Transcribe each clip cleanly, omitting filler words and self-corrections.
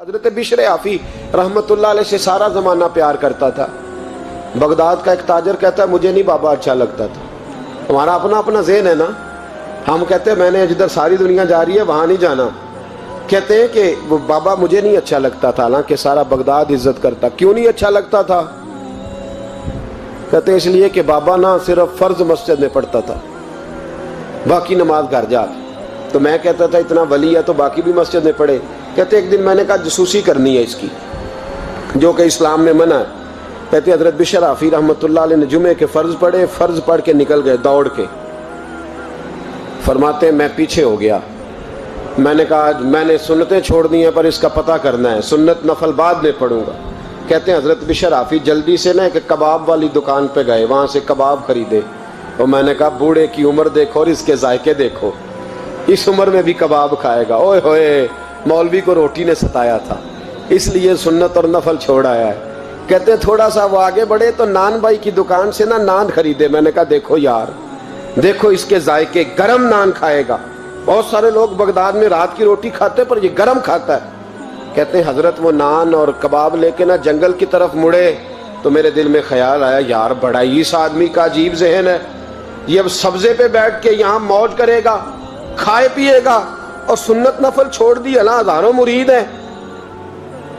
حضرت بشر آفی رحمت اللہ علیہ سے سارا زمانہ پیار کرتا تھا۔ بغداد کا ایک تاجر کہتا ہے مجھے نہیں بابا اچھا لگتا تھا۔ ہمارا اپنا اپنا ذہن ہے نا، ہم کہتے ہیں میں نے جدھر ساری دنیا جا رہی ہے وہاں نہیں جانا، کہتے ہیں کہ وہ بابا مجھے نہیں اچھا لگتا تھا، حالانکہ سارا بغداد عزت کرتا۔ کیوں نہیں اچھا لگتا تھا؟ کہتے ہیں اس لیے کہ بابا نہ صرف فرض مسجد میں پڑھتا تھا، باقی نماز گھر جا۔ تو میں کہتا تھا اتنا ولی ہے تو باقی بھی مسجد میں پڑھے۔ کہتے ایک دن میں نے کہا جسوسی کرنی ہے اس کی، جو کہ اسلام میں منع ہے۔ کہتے حضرت بشر آفی رحمۃ اللہ علیہ نے جمعے کے فرض پڑھے، فرض پڑھ کے نکل گئے دوڑ کے۔ فرماتے ہیں میں پیچھے ہو گیا، میں نے کہا میں نے سنتیں چھوڑ دی ہیں پر اس کا پتہ کرنا ہے، سنت نفل بعد میں پڑھوں گا۔ کہتے ہیں حضرت بشر آفی جلدی سے نا ایک کباب والی دکان پہ گئے، وہاں سے کباب خریدے، اور میں نے کہا بوڑھے کی عمر دیکھو اور اس کے ذائقے دیکھو، اس عمر میں بھی کباب کھائے گا۔ اوئے ہوئے، مولوی کو روٹی نے ستایا تھا، اس لیے سنت اور نفل چھوڑ آیا ہے۔ کہتے ہیں تھوڑا سا وہ آگے بڑھے تو نان بھائی کی دکان سے نا نان خریدے۔ میں نے کہا دیکھو یار، دیکھو اس کے ذائقے، گرم نان کھائے گا۔ بہت سارے لوگ بغداد میں رات کی روٹی کھاتے پر یہ گرم کھاتا ہے۔ کہتے ہیں حضرت وہ نان اور کباب لے کے نا جنگل کی طرف مڑے تو میرے دل میں خیال آیا یار بڑا ہی اس آدمی کا عجیب ذہن ہے، یہ اب سبزے پہ بیٹھ کے یہاں موج کرے گا، کھائے پیے گا، اور سنت نفل چھوڑ دی، اللہ ہزاروں مرید ہیں۔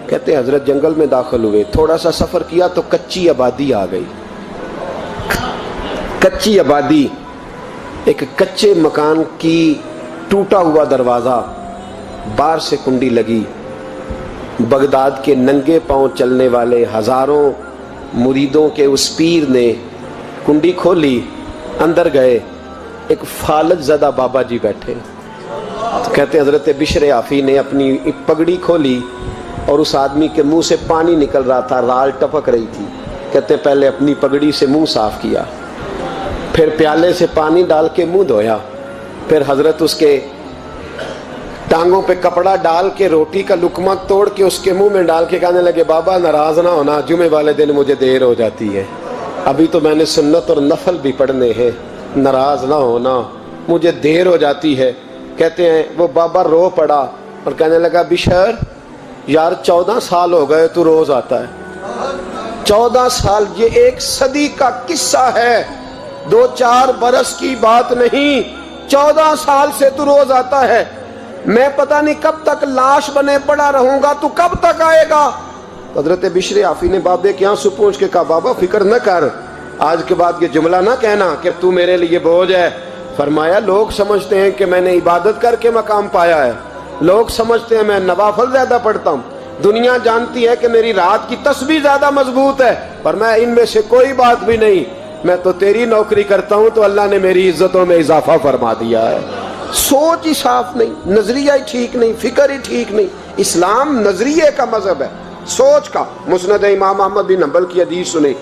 کہتے ہیں حضرت جنگل میں داخل ہوئے، تھوڑا سا سفر کیا تو کچی آبادی آ گئی۔ کچی آبادی، ایک کچے مکان کی ٹوٹا ہوا دروازہ، باہر سے کنڈی لگی۔ بغداد کے ننگے پاؤں چلنے والے ہزاروں مریدوں کے اس پیر نے کنڈی کھولی، اندر گئے، ایک فالج زدہ بابا جی بیٹھے۔ کہتے ہیں حضرت بشر آفی نے اپنی پگڑی کھولی اور اس آدمی کے منہ سے پانی نکل رہا تھا، رال ٹپک رہی تھی۔ کہتے ہیں پہلے اپنی پگڑی سے منہ صاف کیا، پھر پیالے سے پانی ڈال کے منہ دھویا، پھر حضرت اس کے ٹانگوں پہ کپڑا ڈال کے روٹی کا لقمہ توڑ کے اس کے منہ میں ڈال کے کہنے لگے بابا ناراض نہ ہونا، جمعے والے دن مجھے دیر ہو جاتی ہے، ابھی تو میں نے سنت اور نفل بھی پڑھنے ہیں، ناراض نہ ہونا، مجھے دیر ہو جاتی ہے۔ کہتے ہیں وہ بابا رو پڑا اور کہنے لگا بشر یار 14 سال ہو گئے تو روز آتا ہے، 14 سال، یہ ایک صدی کا قصہ ہے، 2-4 برس کی بات نہیں، 14 سال سے تو روز آتا ہے، میں پتہ نہیں کب تک لاش بنے پڑا رہوں گا، تو کب تک آئے گا؟ حضرت بشر آفی نے بابے کے آنسو پوچھ کے کہا بابا فکر نہ کر، آج کے بعد یہ جملہ نہ کہنا کہ تو میرے لیے بوجھ ہے۔ فرمایا لوگ سمجھتے ہیں کہ میں نے عبادت کر کے مقام پایا ہے، لوگ سمجھتے ہیں میں نوافل زیادہ پڑھتا ہوں، دنیا جانتی ہے کہ میری رات کی تسبیح زیادہ مضبوط ہے، پر میں ان میں سے کوئی بات بھی نہیں، میں تو تیری نوکری کرتا ہوں تو اللہ نے میری عزتوں میں اضافہ فرما دیا ہے۔ سوچ ہی صاف نہیں، نظریہ ہی ٹھیک نہیں، فکر ہی ٹھیک نہیں۔ اسلام نظریے کا مذہب ہے، سوچ کا۔ مسند امام احمد بن حنبل کی حدیث سنیں،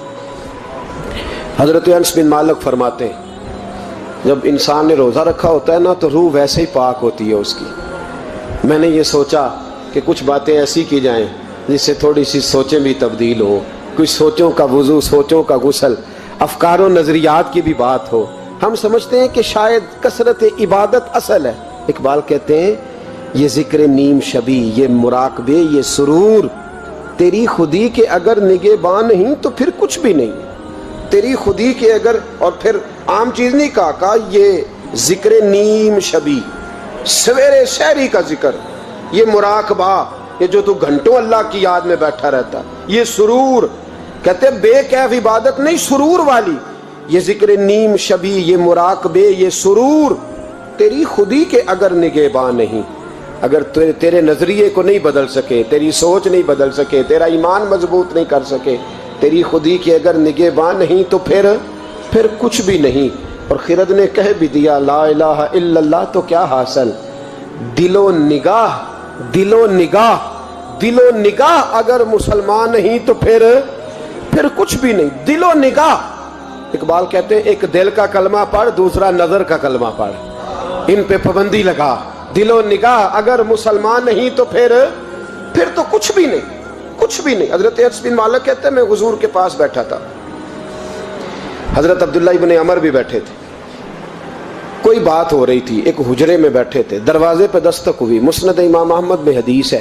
حضرت انس بن مالک فرماتے ہیں جب انسان نے روزہ رکھا ہوتا ہے نا تو روح ویسے ہی پاک ہوتی ہے اس کی۔ میں نے یہ سوچا کہ کچھ باتیں ایسی کی جائیں جس سے تھوڑی سی سوچیں بھی تبدیل ہو، کچھ سوچوں کا وضو، سوچوں کا غسل، افکار و نظریات کی بھی بات ہو۔ ہم سمجھتے ہیں کہ شاید کثرت عبادت اصل ہے۔ اقبال کہتے ہیں یہ ذکر نیم شبی، یہ مراقبے، یہ سرور، تیری خودی کے اگر نگہباں نہیں تو پھر کچھ بھی نہیں، تیری خودی کے اگر، اور پھر عام چیز نہیں کہا یہ ذکر نیم شبی، سویرے سحری کا ذکر، یہ مراقبہ، یہ جو تو گھنٹوں اللہ کی یاد میں بیٹھا رہتا، یہ سرور، کہتے ہیں بے کیف عبادت نہیں، سرور والی، یہ ذکر نیم شبی، یہ مراقبے، یہ سرور، تیری خودی کے اگر نگہباں نہیں، اگر تیرے نظریے کو نہیں بدل سکے، تیری سوچ نہیں بدل سکے، تیرا ایمان مضبوط نہیں کر سکے، تیری خودی کے اگر نگہباں نہیں تو پھر کچھ بھی نہیں۔ اور خرد نے کہہ بھی دیا لا الہ الا اللہ تو کیا حاصل، دل و نگاہ، دل و نگاہ، دل و نگاہ اگر مسلمان نہیں تو پھر کچھ بھی نہیں، دل و نگاہ۔ اقبال کہتے ہیں ایک دل کا کلمہ پڑھ، دوسرا نظر کا کلمہ پڑھ، ان پہ پابندی لگا۔ دل و نگاہ اگر مسلمان نہیں تو پھر تو کچھ بھی نہیں، کچھ بھی نہیں۔ حضرت انس بن مالک کہتے ہیں میں حضور کے پاس بیٹھا تھا، حضرت عبداللہ ابن عمر بھی بیٹھے تھے، کوئی بات ہو رہی تھی، ایک حجرے میں بیٹھے تھے، دروازے پہ دستک ہوئی۔ مسند امام احمد میں حدیث ہے